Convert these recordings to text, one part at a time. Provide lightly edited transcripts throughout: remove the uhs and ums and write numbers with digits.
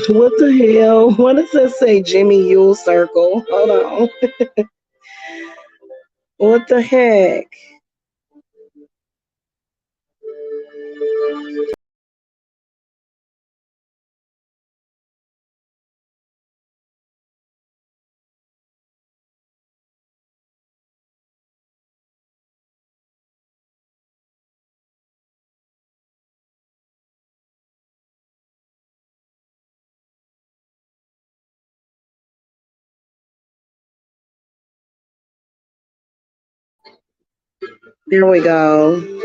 What the hell? What does that say? Jimmy Yule Circle. Hold on. What the heck? There we go.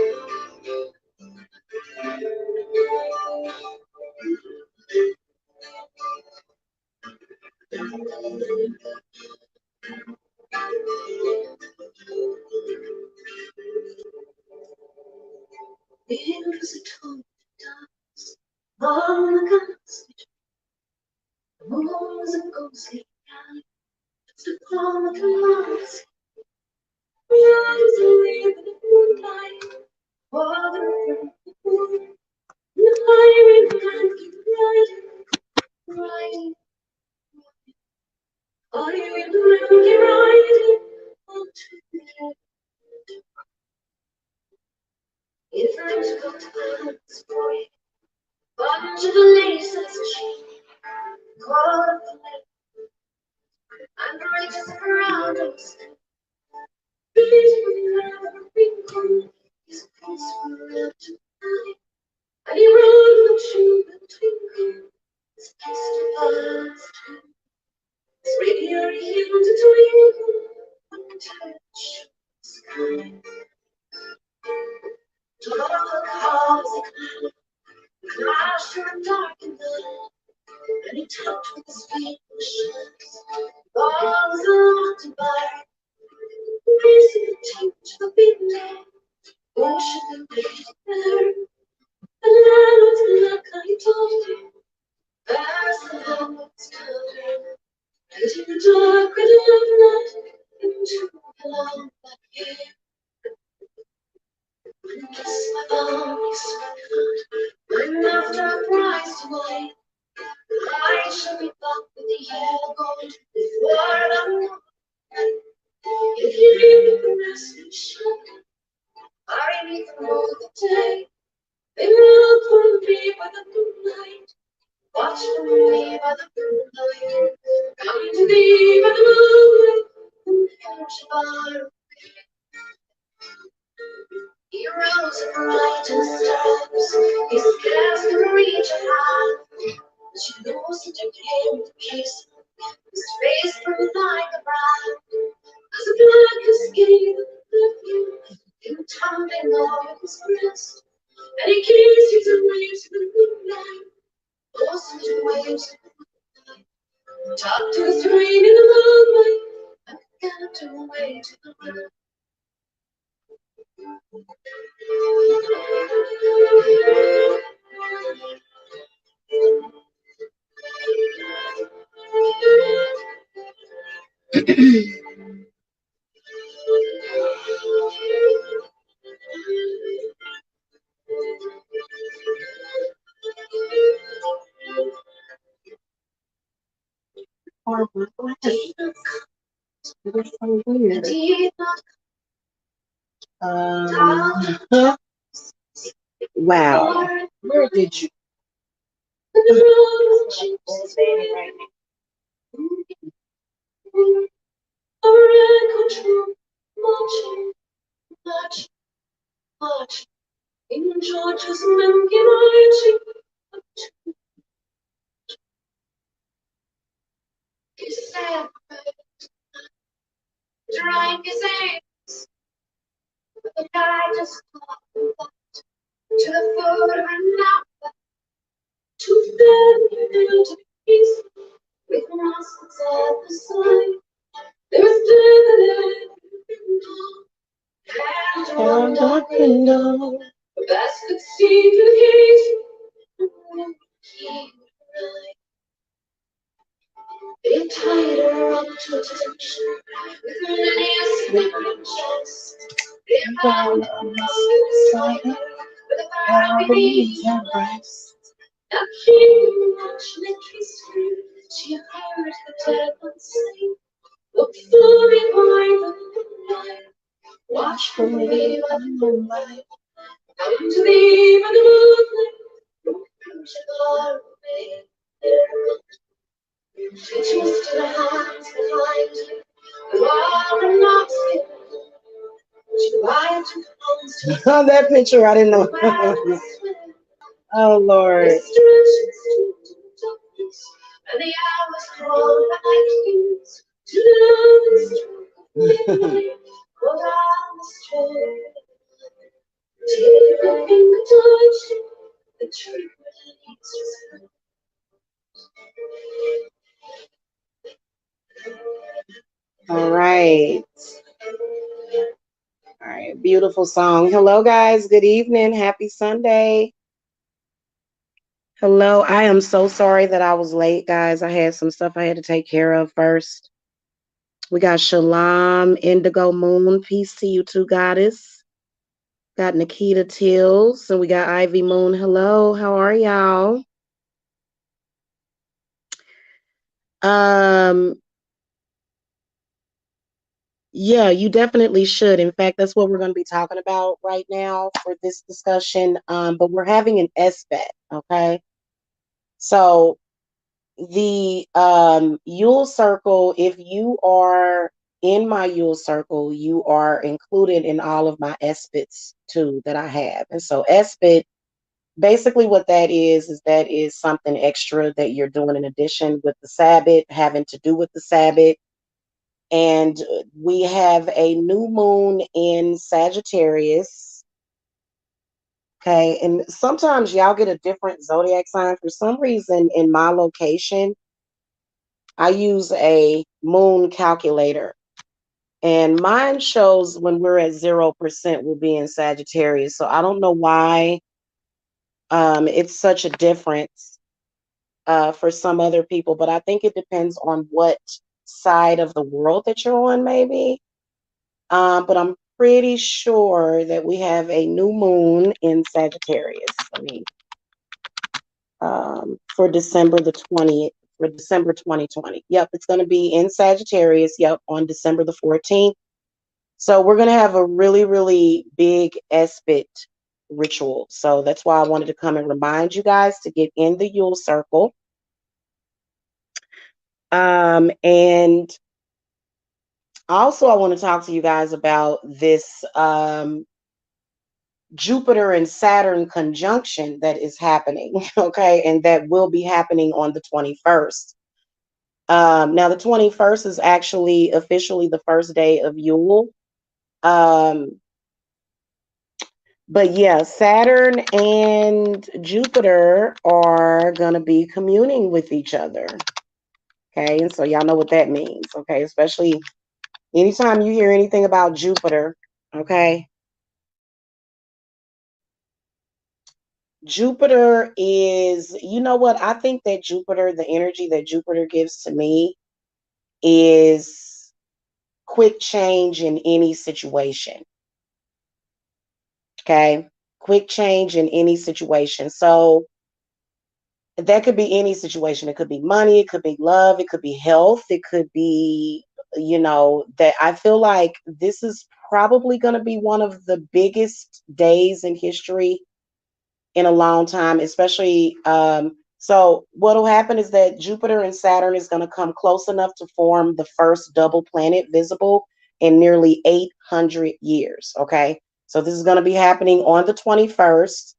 Wow. Where did you? I feel much like history. She heard the dead one say, look for me by the moonlight. Watch for me by the moonlight. Come to me by the moonlight. You should far away. She twisted her hands behind her. While I'm not scared. She lied to the oh, that picture, I didn't know. Oh, Lord. And the hours crawl like years to know the truth. What I was told. Take a finger touch the truth releases. All right. All right. Beautiful song. Hello, guys. Good evening. Happy Sunday. Hello. I am so sorry that I was late, guys. I had some stuff I had to take care of first. We got Shalom, Indigo Moon. Peace to you too, goddess. Got Nikita Tills, and we got Ivy Moon. Hello. How are y'all? Yeah, you definitely should. In fact, that's what we're going to be talking about right now for this discussion. But we're having an Esbat, okay? So the Yule circle, if you are in my Yule circle, you are included in all of my Esbats too that I have. And so Esbat, basically what that is something extra that you're doing in addition with the Sabbath, having to do with the Sabbath. And we have a new moon in Sagittarius. Okay. And sometimes y'all get a different zodiac sign. For some reason, in my location, I use a moon calculator. And mine shows when we're at 0%, we'll be in Sagittarius. So I don't know why it's such a difference for some other people, but I think it depends on what side of the world that you're on, maybe. But I'm pretty sure that we have a new moon in Sagittarius. I mean, for December the 20th, for December 2020. Yep, it's going to be in Sagittarius. Yep, on December the 14th. So we're going to have a really, really big Esbat ritual. So that's why I wanted to come and remind you guys to get in the Yule circle. And also, I want to talk to you guys about this Jupiter and Saturn conjunction that is happening, okay, and that will be happening on the 21st. Now, the 21st is actually officially the first day of Yule. But yeah, Saturn and Jupiter are going to be communing with each other. Okay, and so y'all know what that means, okay, especially anytime you hear anything about Jupiter, okay. Jupiter is, you know what? I think that Jupiter, the energy that Jupiter gives to me is quick change in any situation. Okay. Quick change in any situation. So that could be any situation. It could be money, it could be love, it could be health, it could be, that I feel like this is probably going to be one of the biggest days in history in a long time, especially so what will happen is that Jupiter and Saturn is going to come close enough to form the first double planet visible in nearly 800 years. Okay. So this is going to be happening on the 21st.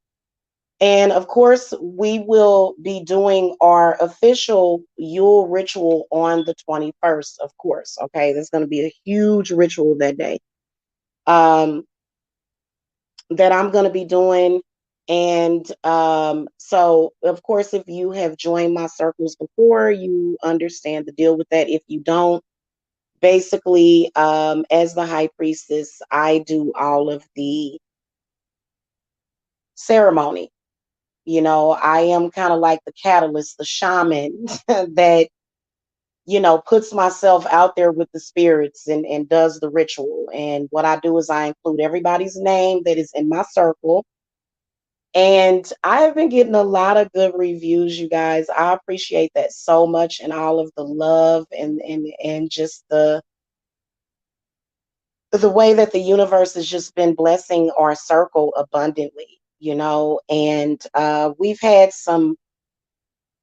And of course, we will be doing our official Yule ritual on the 21st, of course. Okay. There's going to be a huge ritual that day. That I'm going to be doing. And so, of course, if you have joined my circles before, you understand the deal with that. If you don't, basically, as the high priestess, I do all of the ceremony. I am kind of like the catalyst, the shaman that, puts myself out there with the spirits and does the ritual. And what I do is I include everybody's name that is in my circle. And I have been getting a lot of good reviews, you guys. I appreciate that so much, and all of the love and just the way that the universe has just been blessing our circle abundantly, you know. And we've had some,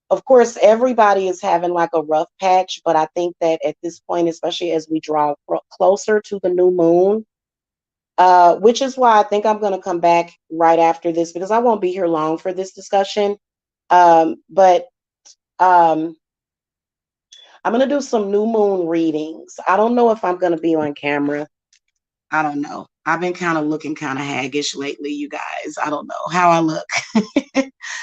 of course, everybody is having like a rough patch, but I think that at this point, especially as we draw closer to the new moon, which is why I think I'm going to come back right after this because I won't be here long for this discussion. But um, I'm going to do some new moon readings. I don't know if I'm going to be on camera. I don't know. I've been kind of looking kind of haggish lately, you guys. I don't know how I look.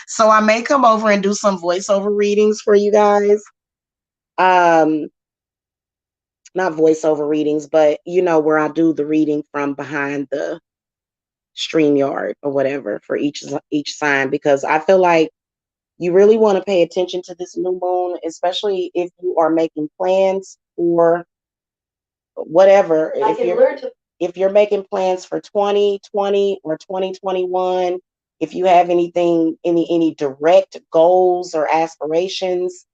So I may come over and do some voiceover readings for you guys. Um, not voiceover readings, but you know, where I do the reading from behind the StreamYard or whatever for each sign, because I feel like you really want to pay attention to this new moon, especially if you are making plans for whatever. If you're making plans for 2020 or 2021, if you have anything, any direct goals or aspirations,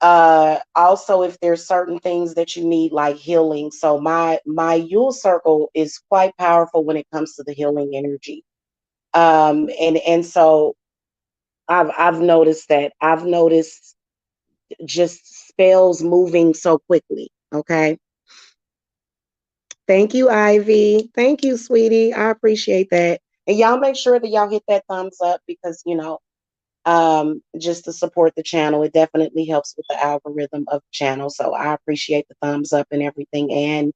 also if there's certain things that you need like healing. So my Yule circle is quite powerful when it comes to the healing energy. And so I've noticed that. I've noticed just spells moving so quickly. Okay. Thank you, Ivy. Thank you, sweetie. I appreciate that. And y'all make sure that y'all hit that thumbs up because, you know, just to support the channel. It definitely helps with the algorithm of the channel. So I appreciate the thumbs up and everything.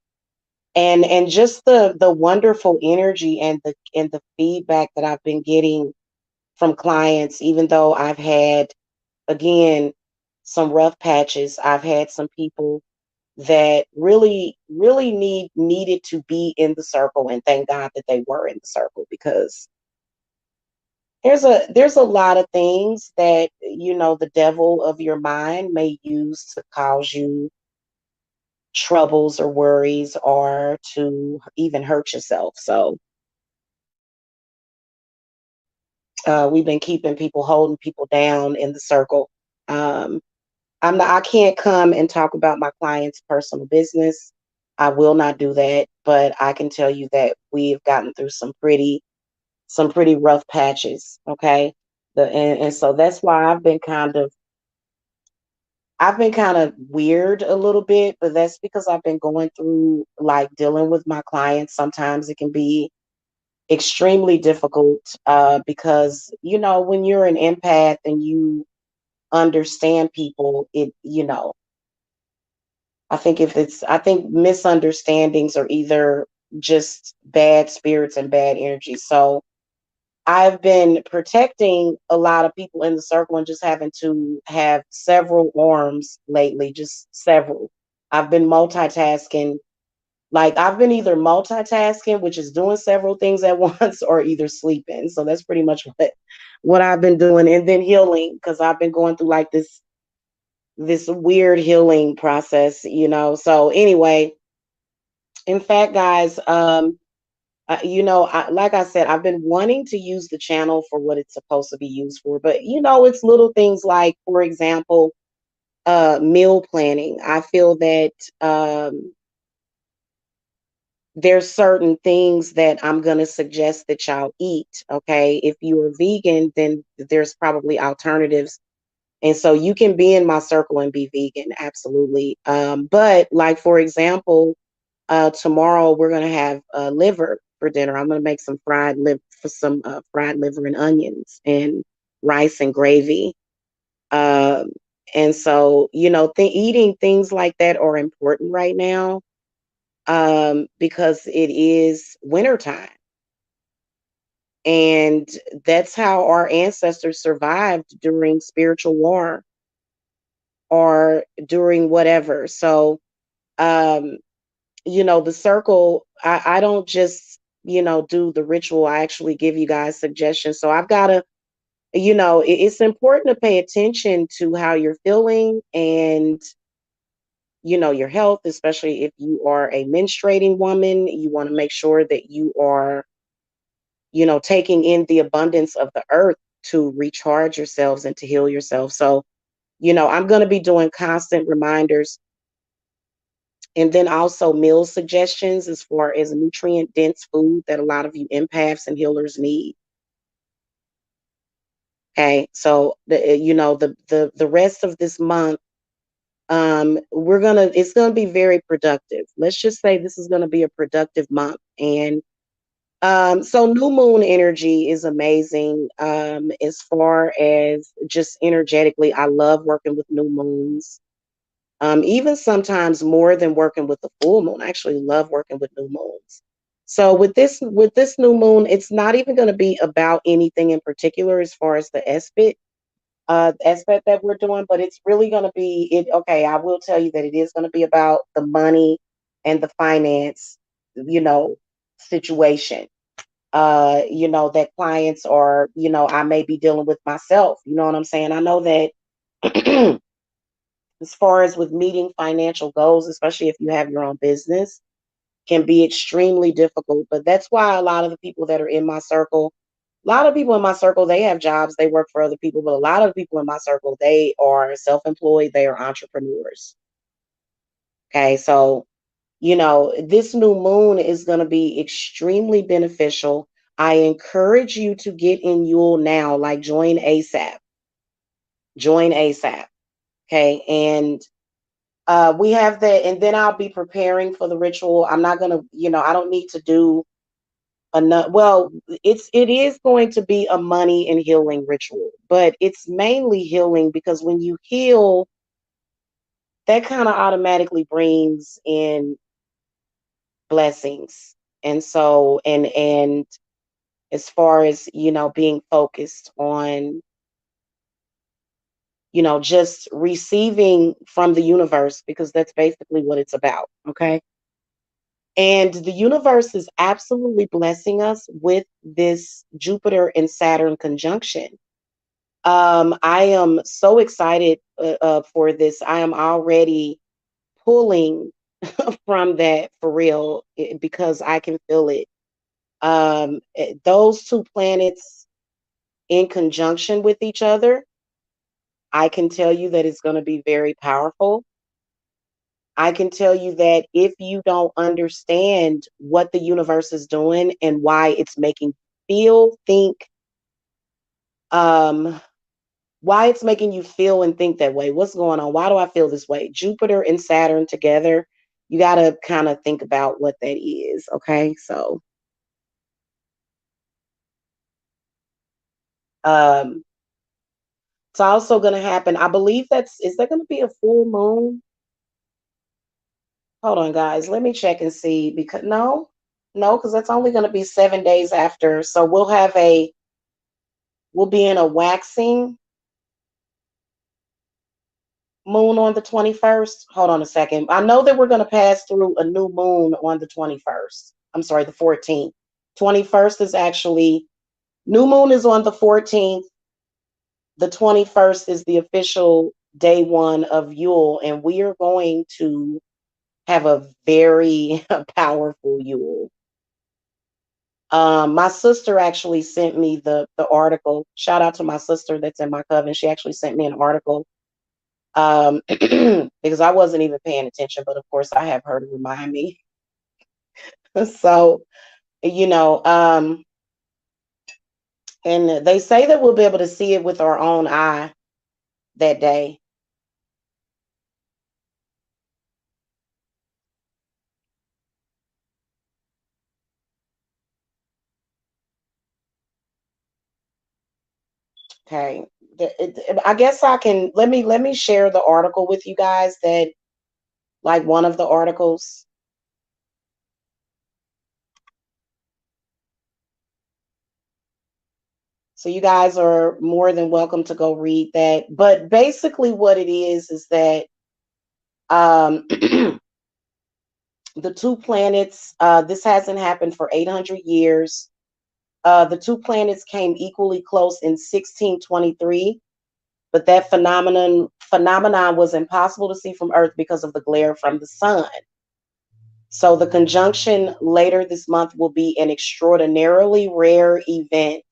And just the wonderful energy and the feedback that I've been getting from clients, even though I've had, again, some rough patches. I've had some people that really needed to be in the circle, and thank God that they were in the circle, because there's a lot of things that, you know, the devil of your mind may use to cause you troubles or worries or to even hurt yourself. So we've been keeping people, holding people down in the circle. um, I can't come and talk about my client's personal business. I will not do that, but I can tell you that we've gotten through some pretty rough patches. Okay. And so that's why I've been kind of weird a little bit, but that's because I've been going through like dealing with my clients. Sometimes it can be extremely difficult because, you know, when you're an empath and you understand people, it, you know, I think misunderstandings are either just bad spirits and bad energy. So I've been protecting a lot of people in the circle and just having to have several arms lately, just several. I've been multitasking. Like I've been either multitasking, which is doing several things at once, or either sleeping. So that's pretty much what I've been doing. And then healing, because I've been going through like this weird healing process, you know. So anyway, in fact, guys, you know, like I said, I've been wanting to use the channel for what it's supposed to be used for, but you know, it's little things like, for example, meal planning. I feel that there's certain things that I'm going to suggest that y'all eat. Okay. If you are vegan, then there's probably alternatives. And so you can be in my circle and be vegan. Absolutely. But like, for example, tomorrow we're going to have liver for dinner. I'm going to make some fried liver and onions and rice and gravy. Um, and so, you know, eating things like that are important right now because it is wintertime. And that's how our ancestors survived during spiritual war or during whatever. So, um, you know, the circle, I don't just, you know, do the ritual. I actually give you guys suggestions. So I've got to, you know, it's important to pay attention to how you're feeling and, you know, your health, especially if you are a menstruating woman. You want to make sure that taking in the abundance of the earth to recharge yourselves and to heal yourself. So, I'm going to be doing constant reminders, and then also meal suggestions as far as nutrient dense food that a lot of you empaths and healers need. Okay. So the rest of this month, it's gonna be very productive. Let's just say this is gonna be a productive month. And so new moon energy is amazing. As far as just energetically, I love working with new moons. Even sometimes more than working with the full moon. I actually love working with new moons. So with this new moon, it's not even going to be about anything in particular as far as the aspect that we're doing, but it's really going to be it. Okay, I will tell you that it is going to be about the money and the finance, you know, situation. That clients are, I may be dealing with myself. You know what I'm saying? I know that as far as with meeting financial goals, especially if you have your own business, can be extremely difficult. But that's why a lot of the people that are in my circle, a lot of people in my circle, they have jobs, they work for other people, but a lot of people in my circle, they are self-employed, they are entrepreneurs. Okay, so this new moon is going to be extremely beneficial. I encourage you to get in Yule now, like join ASAP. Join ASAP. Okay, and we have that, and then I'll be preparing for the ritual. I'm not gonna, I don't need to do enough. Well, it is going to be a money and healing ritual, but it's mainly healing because when you heal, that kind of automatically brings in blessings. And so, and as far as being focused on just receiving from the universe, because that's basically what it's about. Okay. And the universe is absolutely blessing us with this Jupiter and Saturn conjunction. I am so excited for this. I am already pulling from that for real because I can feel it. Those two planets in conjunction with each other, I can tell you that it's going to be very powerful. I can tell you that if you don't understand what the universe is doing and why it's making you feel, think, um, why it's making you feel and think that way. What's going on? Why do I feel this way? Jupiter and Saturn together, you got to kind of think about what that is. Okay. So, um, it's also going to happen. I believe is that going to be a full moon? Hold on, guys. Let me check and see because no, because that's only going to be 7 days after. So we'll be in a waxing moon on the 21st. Hold on a second. I know that we're going to pass through a new moon on the 21st. I'm sorry, the 14th. 21st is actually, new moon is on the 14th. The 21st is the official day one of Yule, and we are going to have a very powerful Yule. My sister actually sent me the article. Shout out to my sister that's in my coven. She actually sent me an article because I wasn't even paying attention, but of course I have her to remind me. So, you know, and they say that we'll be able to see it with our own eye that day. Okay. I guess I can let me share the article with you guys that like one of the articles. So you guys are more than welcome to go read that. But basically what it is that um the two planets, this hasn't happened for 800 years. The two planets came equally close in 1623, but that phenomenon was impossible to see from Earth because of the glare from the sun. So the conjunction later this month will be an extraordinarily rare event.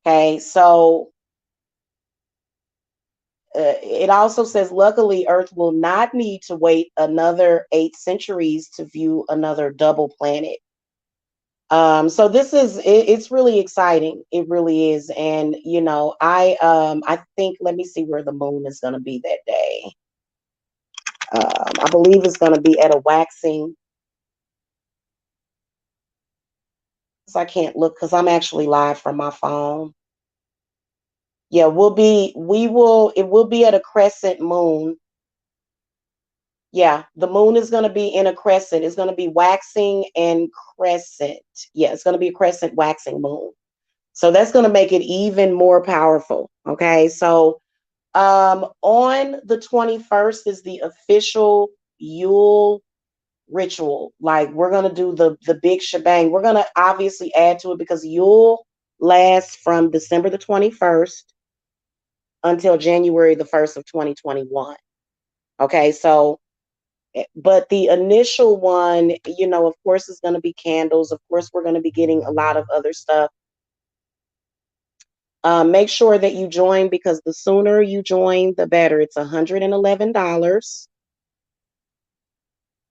Okay, so it also says, luckily, Earth will not need to wait another 8 centuries to view another double planet. So this is it's really exciting. It really is. And I think, let me see where the moon is going to be that day. I believe it's going to be at a waxing. So I can't look because I'm actually live from my phone. Yeah, it will be at a crescent moon. Yeah, the moon is going to be in a crescent. It's going to be waxing and crescent. Yeah, it's going to be a crescent waxing moon. So that's going to make it even more powerful. Okay. So on the 21st is the official Yule ritual. Like, we're going to do the big shebang. We're going to obviously add to it because Yule lasts from December the 21st until January the 1st of 2021. Okay. So, but the initial one, of course, is going to be candles. Of course, we're going to be getting a lot of other stuff. Make sure that you join, because the sooner you join, the better. It's $111.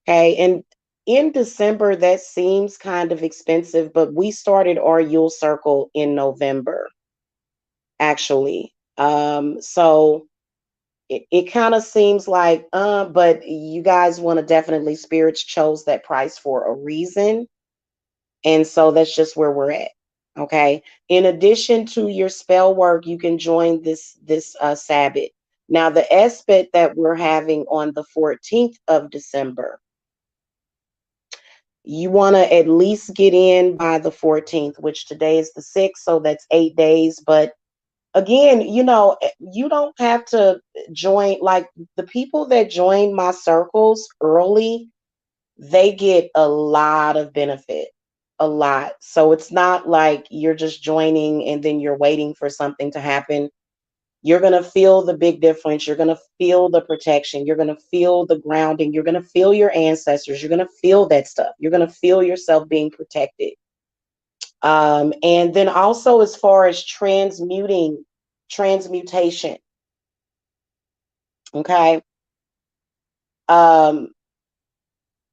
Okay. And in December, that seems kind of expensive, but we started our Yule Circle in November, actually. So it kind of seems like, but you guys want to definitely, spirits chose that price for a reason. And so that's just where we're at. Okay. In addition to your spell work, you can join this Sabbath. Now, the Esbat that we're having on the 14th of December, you want to at least get in by the 14th, which today is the 6th. So that's 8 days. But again, you don't have to join. Like, the people that join my circles early, they get a lot of benefit, a lot. So it's not like you're just joining and then you're waiting for something to happen. You're going to feel the big difference. You're going to feel the protection. You're going to feel the grounding. You're going to feel your ancestors. You're going to feel that stuff. You're going to feel yourself being protected. And then also, as far as transmutation, okay. Um,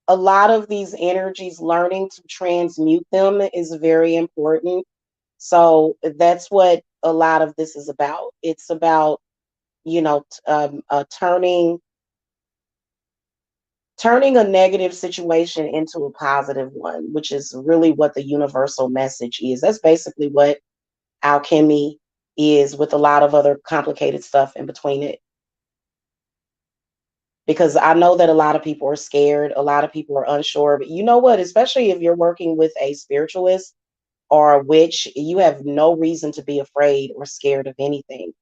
a lot of these energies, learning to transmute them is very important. So that's what a lot of this is about. It's about, turning a negative situation into a positive one, which is really what the universal message is. That's basically what alchemy is, with a lot of other complicated stuff in between it. Because I know that a lot of people are scared, a lot of people are unsure, but you know what? Especially if you're working with a spiritualist or a witch, you have no reason to be afraid or scared of anything.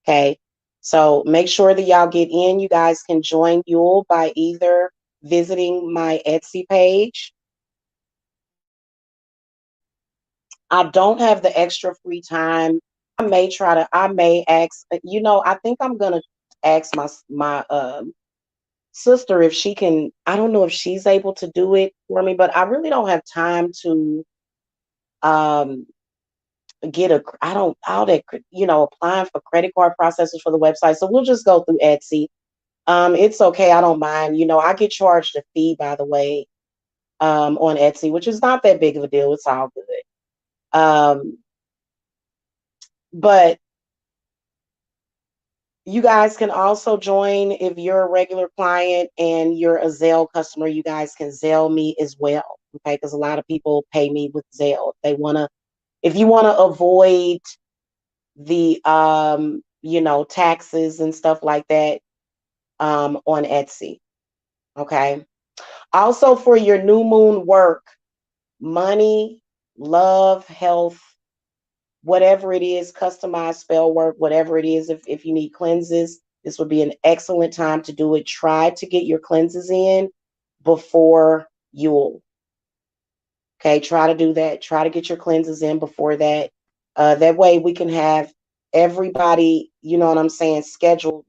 Okay. So make sure that y'all get in. You guys can join Yule by either visiting my Etsy page. I don't have the extra free time. I may ask, I think I'm gonna ask my sister if she can. I don't know if she's able to do it for me, but I really don't have time to um get I don't, all that, applying for credit card processors for the website. So we'll just go through Etsy. It's okay. I don't mind. I get charged a fee, by the way, on Etsy, which is not that big of a deal. It's all good. But you guys can also join if you're a regular client and you're a Zelle customer. You guys can Zelle me as well. Okay. Because a lot of people pay me with Zelle. If you want to avoid the, taxes and stuff like that, on Etsy. Okay. Also, for your new moon work, money, love, health, whatever it is, customized spell work, whatever it is, if you need cleanses, this would be an excellent time to do it. Try to get your cleanses in before Yule. Okay, try to do that. Try to get your cleanses in before that. That way we can have everybody, you know what I'm saying, scheduled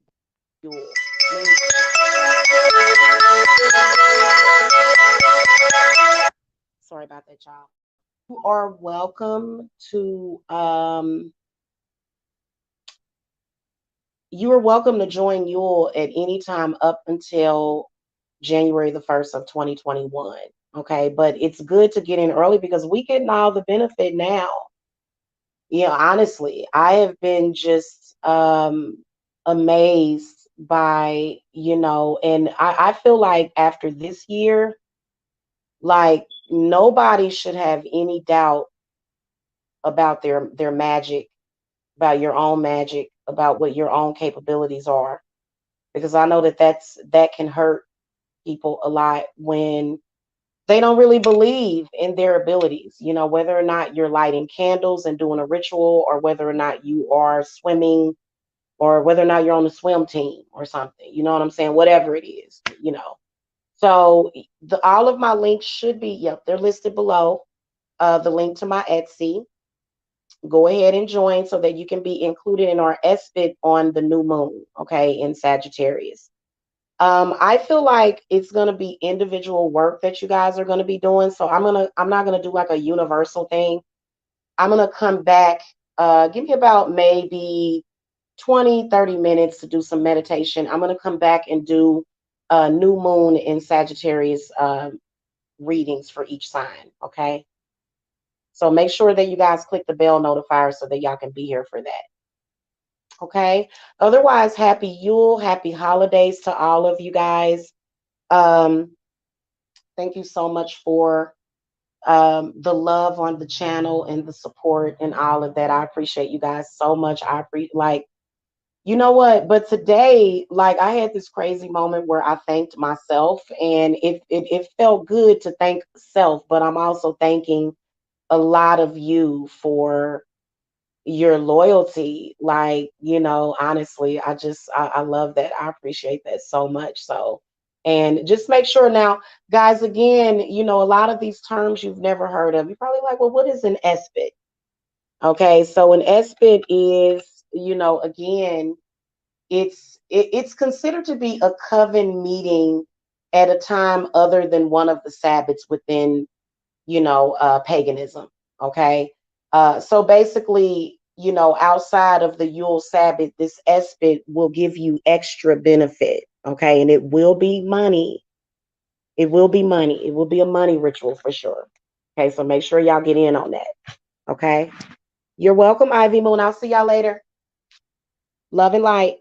Yule. about that, y'all. You are welcome to you are welcome to join Yule at any time up until January the 1st of 2021. Okay, but it's good to get in early because we getting all the benefit now. Yeah, honestly, I have been just amazed by, and I feel like after this year, like nobody should have any doubt about their magic, about your own magic, about what your own capabilities are. Because I know that can hurt people a lot when they don't really believe in their abilities, whether or not you're lighting candles and doing a ritual, or whether or not you are swimming, or whether or not you're on the swim team or something. You know what I'm saying? Whatever it is. So all of my links should be, yep, they're listed below. The link to my Etsy. Go ahead and join so that you can be included in our Esbat on the new moon, okay, in Sagittarius. I feel like it's gonna be individual work that you guys are gonna be doing. So I'm not gonna do like a universal thing. I'm gonna come back, give me about maybe 20-30 minutes to do some meditation. I'm gonna come back and do new moon in Sagittarius readings for each sign. Okay. So make sure that you guys click the bell notifier so that y'all can be here for that. Okay. Otherwise, happy Yule, happy holidays to all of you guys. Um, Thank you so much for the love on the channel and the support and all of that. I appreciate you guys so much. I appreciate, like, you know what? But today, like, I had this crazy moment where I thanked myself, and it felt good to thank self. But I'm also thanking a lot of you for your loyalty. Like, honestly, I love that. I appreciate that so much. So, and just make sure now, guys, again, a lot of these terms you've never heard of. You're probably like, well, what is an Esbat? Okay, so an Esbat is, again, it's considered to be a coven meeting at a time other than one of the Sabbats within paganism. Okay. So basically, outside of the Yule Sabbath, this Esbat will give you extra benefit. Okay. And it will be money. It will be money. It will be a money ritual for sure. Okay. So make sure y'all get in on that. Okay. You're welcome, Ivy Moon. I'll see y'all later. Love and light.